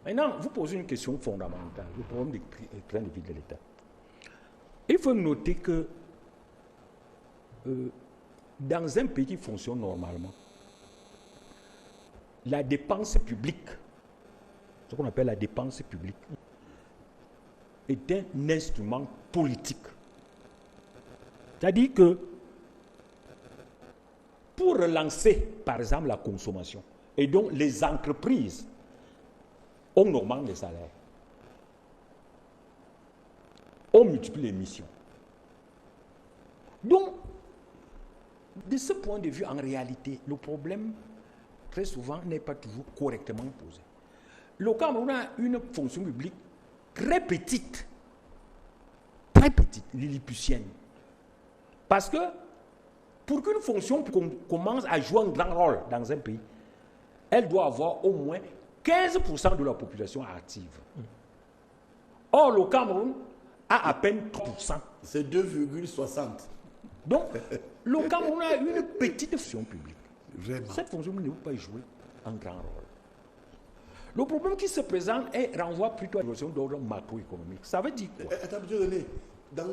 Maintenant, vous posez une question fondamentale, le problème du train de vie de l'État. Il faut noter que dans un pays qui fonctionne normalement, la dépense publique, ce qu'on appelle la dépense publique, est un instrument politique. C'est-à-dire que pour relancer, par exemple, la consommation, et donc les entreprises, on augmente les salaires, on multiplie les missions. Donc, de ce point de vue, en réalité, le problème, très souvent, n'est pas toujours correctement posé. Le Cameroun a une fonction publique très petite, lilliputienne. Parce que, pour qu'une fonction commence à jouer un grand rôle dans un pays, elle doit avoir au moins 15% de la population active. Or, le Cameroun a à peine 3%. C'est 2,60. Donc, le Cameroun a une petite fonction publique. Vraiment. Cette fonction publique ne peut pas jouer un grand rôle. Le problème qui se présente renvoie plutôt à l'évolution d'ordre macroéconomique. Ça veut dire quoi? Attends, dans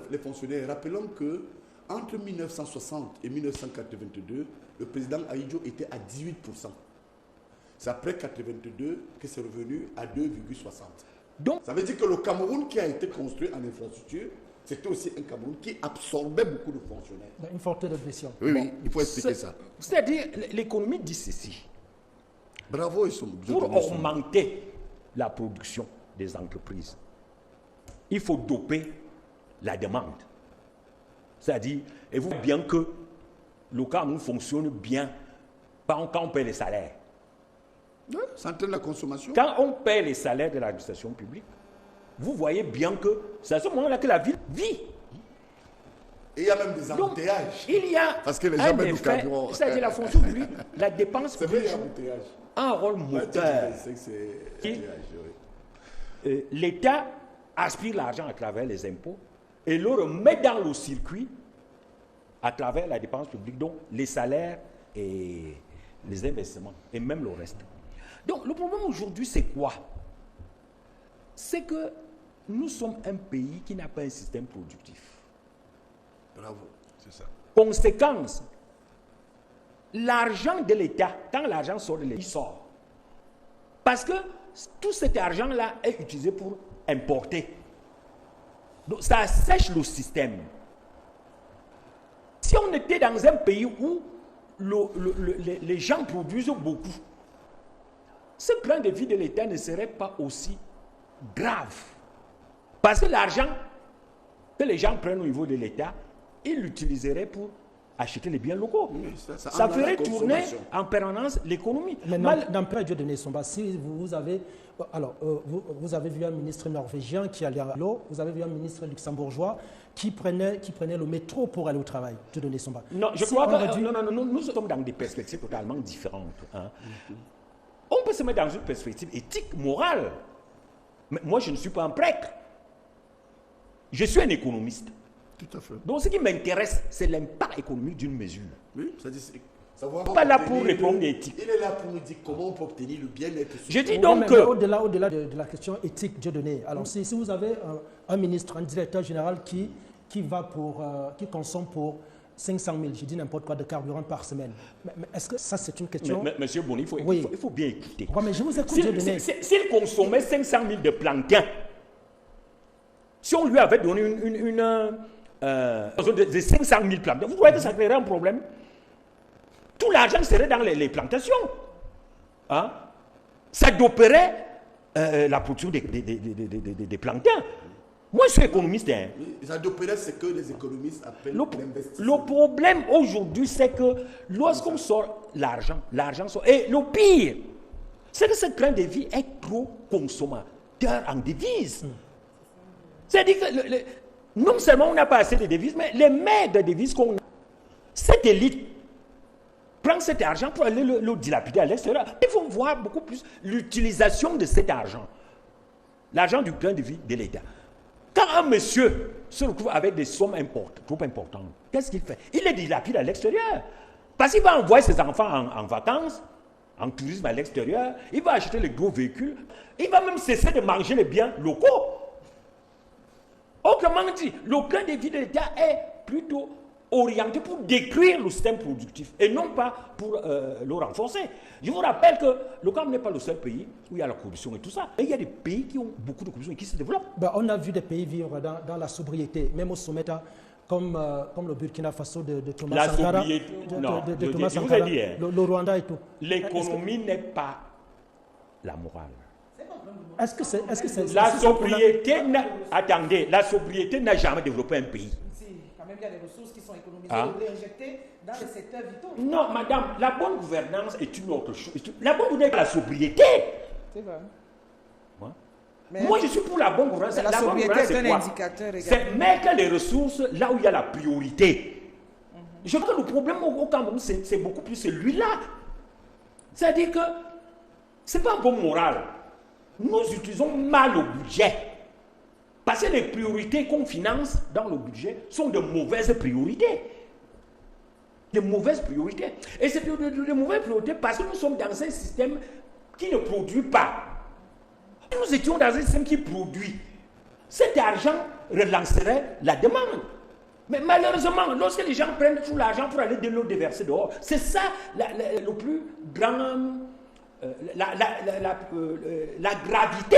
les fonctionnaires, rappelons que entre 1960 et 1982, le président Ahidjo était à 18%. C'est après 1982 que c'est revenu à 2,60%. Donc, ça veut dire que le Cameroun qui a été construit en infrastructure, c'était aussi un Cameroun qui absorbait beaucoup de fonctionnaires. Une forte dépression. Oui, bon, oui, il faut expliquer ça. C'est-à-dire, l'économie dit ceci. Bravo, ils sont pour augmenter la production des entreprises, il faut doper la demande. C'est-à-dire, et vous voyez bien que le Cameroun fonctionne bien quand on paie les salaires. Oui, ça entraîne la consommation. Quand on paie les salaires de l'administration publique, vous voyez bien que c'est à ce moment-là que la ville vit. Et il y a même des embouteillages. Il y a parce que les gens mettent du carburant. C'est-à-dire la fonction publique, la dépense publique joue un rôle moteur. L'État aspire l'argent à travers les impôts et le remet dans le circuit à travers la dépense publique, donc les salaires et les investissements, et même le reste. Donc le problème aujourd'hui, c'est quoi? C'est que nous sommes un pays qui n'a pas un système productif. Bravo, c'est ça. Conséquence, l'argent de l'État, quand l'argent sort de l'État, il sort. Parce que tout cet argent-là est utilisé pour importer. Donc ça assèche le système. Si on était dans un pays où les gens produisent beaucoup, ce train de vie de l'État ne serait pas aussi grave. Parce que l'argent que les gens prennent au niveau de l'État, ils l'utiliseraient pour acheter les biens locaux. Oui, ça ferait tourner en permanence l'économie. Maintenant, dans le Dieu de Nessomba, si vous avez vu un ministre norvégien qui allait à l'eau, vous avez vu un ministre luxembourgeois qui prenait le métro pour aller au travail, Dieu de Nessomba. Non, je crois que nous sommes dans des perspectives totalement différentes. Hein. On peut se mettre dans une perspective éthique, morale. Mais moi, je ne suis pas un prêtre. Je suis un économiste. Tout à fait. Donc, ce qui m'intéresse, c'est l'impact économique d'une mesure. Oui, c'est-à-dire savoir. Pas là pour répondre d'éthique. Il est là pour nous dire comment on peut obtenir le bien-être. Je dis donc que. Au-delà de la question éthique, Dieudonné, alors si vous avez un ministre, un directeur général qui consomme pour 500 000, je dis n'importe quoi, de carburant par semaine. Mais est-ce que ça, c'est une question... Monsieur Boni, il faut bien écouter. Ouais, mais je vous écoute, Dieudonné. S'il consommait 500 000 de plantain, si on lui avait donné de 500 000 plantains, vous voyez que ça créerait un problème. Tout l'argent serait dans les plantations. Hein? Ça doperait la production des plantains. Moi, je suis économiste. Hein. Ça doperait ce que les économistes appellent l'investissement. Le problème aujourd'hui, c'est que lorsqu'on sort l'argent sort. Et le pire, c'est que ce train de vie est trop consommateur en devises. C'est-à-dire que non seulement on n'a pas assez de devises, mais les maires de devises qu'on a, cette élite prend cet argent pour aller le dilapider à l'extérieur. Il faut voir beaucoup plus l'utilisation de cet argent. L'argent du train de vie de l'État. Quand un monsieur se retrouve avec des sommes trop importantes, qu'est-ce qu'il fait? Il les dilapide à l'extérieur. Parce qu'il va envoyer ses enfants en vacances en tourisme à l'extérieur, il va acheter les gros véhicules, il va même cesser de manger les biens locaux. Autrement dit, le train de vie de l'État est plutôt orienté pour détruire le système productif et non pas pour le renforcer. Je vous rappelle que le Cameroun n'est pas le seul pays où il y a la corruption et tout ça. Et il y a des pays qui ont beaucoup de corruption et qui se développent. Ben, on a vu des pays vivre dans la sobriété, même au sommet, comme le Burkina Faso de Thomas La Sankara. sobriété, non, Thomas je vous Sankara, ai dit, hein, le Rwanda et tout. l'économie n'est pas la morale. Est-ce que c'est La sobriété, attendez, la sobriété n'a jamais développé un pays. Quand même, il y a des ressources qui sont économisées Ah. ou réinjectées dans les secteurs vitaux. Non, madame, la bonne gouvernance est une autre chose. La bonne gouvernance est la sobriété. C'est vrai. Moi, Mais Moi, je suis pour la bonne gouvernance. mais la bonne sobriété gouvernance, est c'est un quoi? indicateur également. C'est mettre les ressources là où il y a la priorité. Je crois que le problème au Cameroun, c'est beaucoup plus celui-là. C'est-à-dire que ce n'est pas un bon moral. Nous utilisons mal le budget. Parce que les priorités qu'on finance dans le budget sont de mauvaises priorités. De mauvaises priorités. Et c'est de mauvaises priorités parce que nous sommes dans un système qui ne produit pas. Si nous étions dans un système qui produit, cet argent relancerait la demande. Mais malheureusement, lorsque les gens prennent tout l'argent pour aller le déverser dehors, c'est ça le plus grand... la gravité.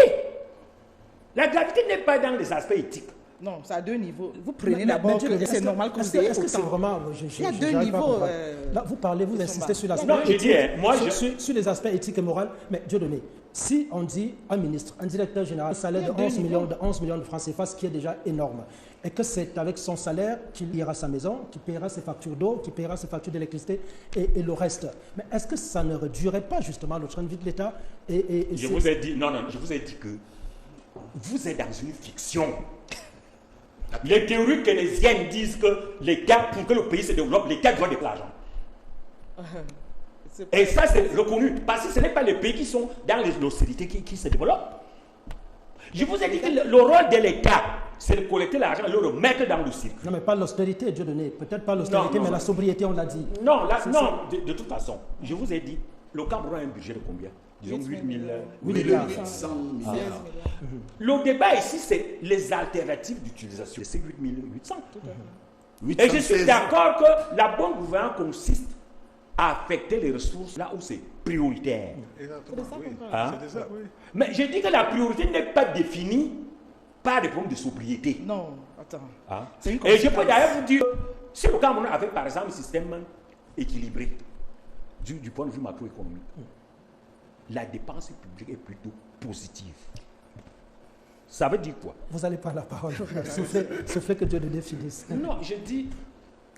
La gravité n'est pas dans les aspects éthiques. Non, ça a deux niveaux. Vous prenez d'abord que c'est normal qu'on se Est-ce que c'est vraiment... Il y a deux j'arrive pas à niveaux. comprendre. Là, vous parlez, vous insistez sur l'aspect Non, j'ai dit, moi, sur les aspects éthiques et moraux. Mais Dieu donné, si on dit un ministre, un directeur général, un salaire de 11 millions de francs CFA, ce qui est déjà énorme, et que c'est avec son salaire qu'il ira à sa maison, qu'il paiera ses factures d'eau, qu'il paiera ses factures d'électricité et le reste. Mais est-ce que ça ne réduirait pas justement le train de vie de l'État Je vous ai dit, non, je vous ai dit que vous êtes dans une fiction. Les théories keynésiennes disent que l'État, pour que le pays se développe, l'État doit de l'argent. Et ça, c'est reconnu. Parce que ce n'est pas les pays qui sont dans l'austérité qui se développent. Je vous ai dit que le rôle de l'État, c'est de collecter l'argent et le remettre dans le circuit. Non, mais pas l'austérité, Dieu donné. Peut-être pas l'austérité, mais la sobriété, on l'a dit. Non, de toute façon, je vous ai dit, le Cameroun a un budget de combien? Disons 8 milliards. 800 milliards. Le débat ici, c'est les alternatives d'utilisation. C'est 8 800. Et je suis d'accord que la bonne gouvernance consiste à affecter les ressources là où c'est prioritaire. Exactement, oui. Hein? C'était ça, oui. Mais je dis que la priorité n'est pas définie par des problèmes de sobriété. Non, attends. Hein? C'est une Et je peux conséquence. d'ailleurs vous dire, si le Cameroun avait par exemple un système équilibré du point de vue macroéconomique, la dépense publique est plutôt positive. Ça veut dire quoi? Vous n'allez pas la parole. Soufflez que Dieu donné finisse. Non, je dis...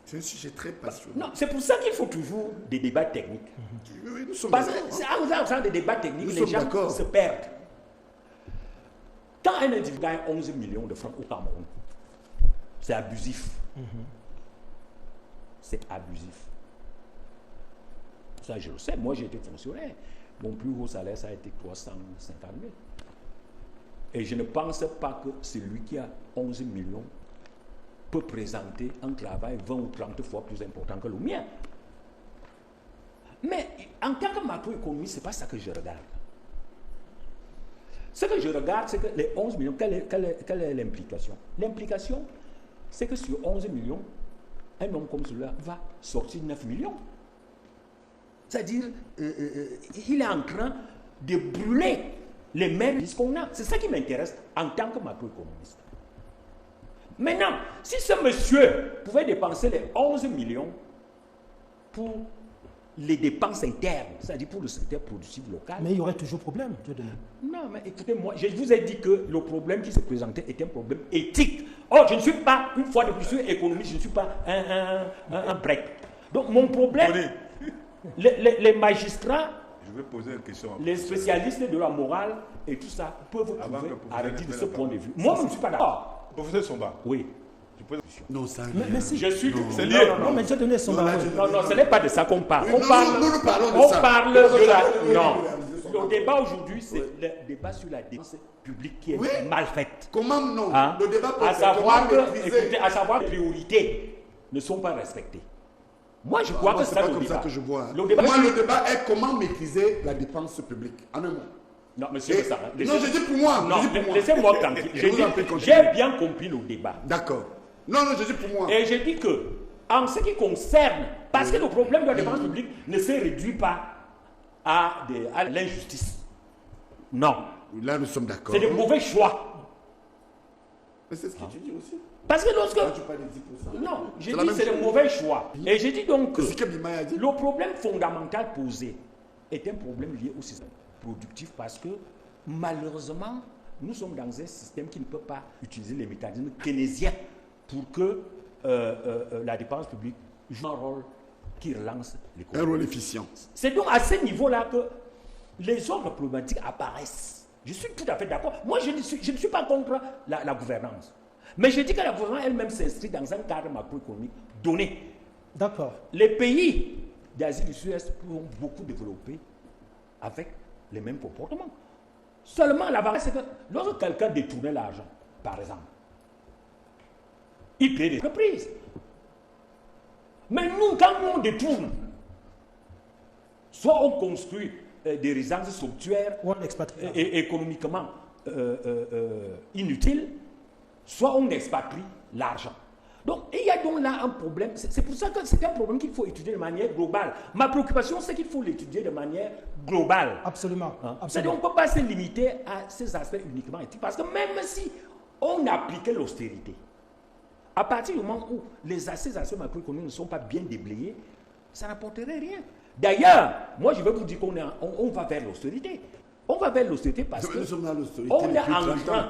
C'est un sujet très passionnant. Non, c'est pour ça qu'il faut toujours des débats techniques. Oui, nous sommes Parce d'accord, que hein. en faisant des débats techniques, Nous les sommes gens d'accord. se perdent. Quand un individu gagne 11 millions de francs au Cameroun, c'est abusif. C'est abusif. Ça, je le sais. Moi, j'ai été fonctionnaire. Mon plus haut salaire, ça a été 350 000. Et je ne pense pas que celui qui a 11 millions peut présenter un travail 20 ou 30 fois plus important que le mien. Mais en tant que macroéconomiste, ce n'est pas ça que je regarde. Ce que je regarde, c'est que les 11 millions, quelle est l'implication? L'implication, c'est que sur 11 millions, un homme comme celui-là va sortir 9 millions. C'est-à-dire, il est en train de brûler les mêmes qu'on a. C'est ça qui m'intéresse en tant que macroéconomiste. Maintenant, si ce monsieur pouvait dépenser les 11 millions pour les dépenses internes, c'est-à-dire pour le secteur productif local. Mais il y aurait toujours problème, Dieu donné. Non, mais écoutez, moi, je vous ai dit que le problème qui se présentait était un problème éthique. Oh, je ne suis pas, une fois de plus, je suis économiste, je ne suis pas un break. Donc, mon problème, les magistrats, Je vais poser une question. les spécialistes de la morale et tout ça peuvent Avant trouver que vous arrêter ayez de fait ce la point de parole. vue. Moi, je ne suis pas d'accord. Professeur Somba, Oui. je pose une question. Non, ça. Mais si. Je suis. C'est lié. Non, mais Dieu donné son Non, là, barreau. je- Non, ce n'est pas de ça qu'on parle. Oui, On non, parle, nous parlons de on ça. parle de la. Oui, Non. oui, Le débat aujourd'hui, c'est le débat sur la dépense publique qui est Oui. mal faite. Comment non? Hein? Le débat À peut savoir comment que, maîtriser. écoutez, à savoir que les priorités ne sont pas respectées. Moi, je crois que c'est c'est pas le comme débat. ça que je vois. Le débat, Moi, le débat est comment maîtriser la dépense publique. En un mot. Non, monsieur Et- Bessara, non, je dis pour moi. Non, je dis pour moi. laissez-moi tranquille. Je vous en prie, continuez. J'ai bien compris le débat. D'accord. Non, non, je dis pour moi. Et je dis que, en ce qui concerne, parce que le problème de la dépense publique ne se réduit pas à l'injustice. Non. Là, nous sommes d'accord. C'est de mauvais choix. Mais c'est ce que tu dis aussi. Parce que lorsque... Là, tu parles de 10%. Non, je C'est la dis même c'est de chose. mauvais choix. Et je dis donc que C'est ce que Bima a dit. le problème fondamental posé est un problème lié au système productif parce que malheureusement, nous sommes dans un système qui ne peut pas utiliser les mécanismes keynésiens pour que la dépense publique joue un rôle qui relance Un l'économie. rôle efficient. C'est donc à ce niveau-là que les autres problématiques apparaissent. Je suis tout à fait d'accord. Moi, je ne suis pas contre la gouvernance. Mais je dis que la gouvernance elle-même s'inscrit dans un cadre macroéconomique donné. D'accord. Les pays d'Asie du Sud-Est pourront beaucoup développer avec les mêmes comportements. Seulement, la variété, c'est que lorsque quelqu'un détournait l'argent, par exemple, il paye des entreprises. Mais nous, quand on détourne, soit on construit des résidences somptuaires Ou en expatriation. et économiquement inutiles, soit on expatrie l'argent. Donc, il y a donc là un problème. C'est pour ça que c'est un problème qu'il faut étudier de manière globale. Ma préoccupation, c'est qu'il faut l'étudier de manière globale. Absolument. Hein? Absolument. C'est-à-dire qu'on ne peut pas se limiter à ces aspects uniquement éthiques. Parce que même si on appliquait l'austérité, à partir du moment où ces aspects macroéconomiques ne sont pas bien déblayés, ça n'apporterait rien. D'ailleurs, moi je veux vous dire qu'on va vers l'austérité. On va vers l'austérité parce Nous sommes dans l'austérité qu'on est depuis en 30 train ans.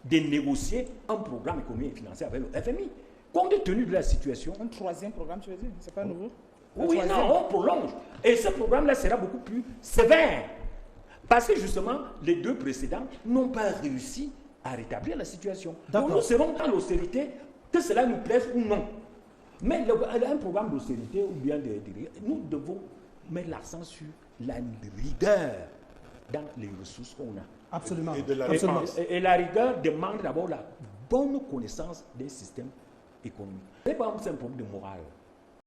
de négocier un programme économique et financier avec le FMI. Compte tenu de la situation, Un troisième programme, tu veux dire? C'est pas nouveau? oui, non, on prolonge. Et ce programme-là sera beaucoup plus sévère. Parce que justement, les deux précédents n'ont pas réussi à rétablir la situation. Donc D'accord. nous serons dans l'austérité, que cela nous plaise ou non. Mais un programme d'austérité ou bien nous devons mettre l'accent sur la rigueur dans les ressources qu'on a. Absolument. Et de la Absolument. dépense. Et la rigueur demande d'abord la bonne connaissance des systèmes économiques. C'est pas un problème de morale.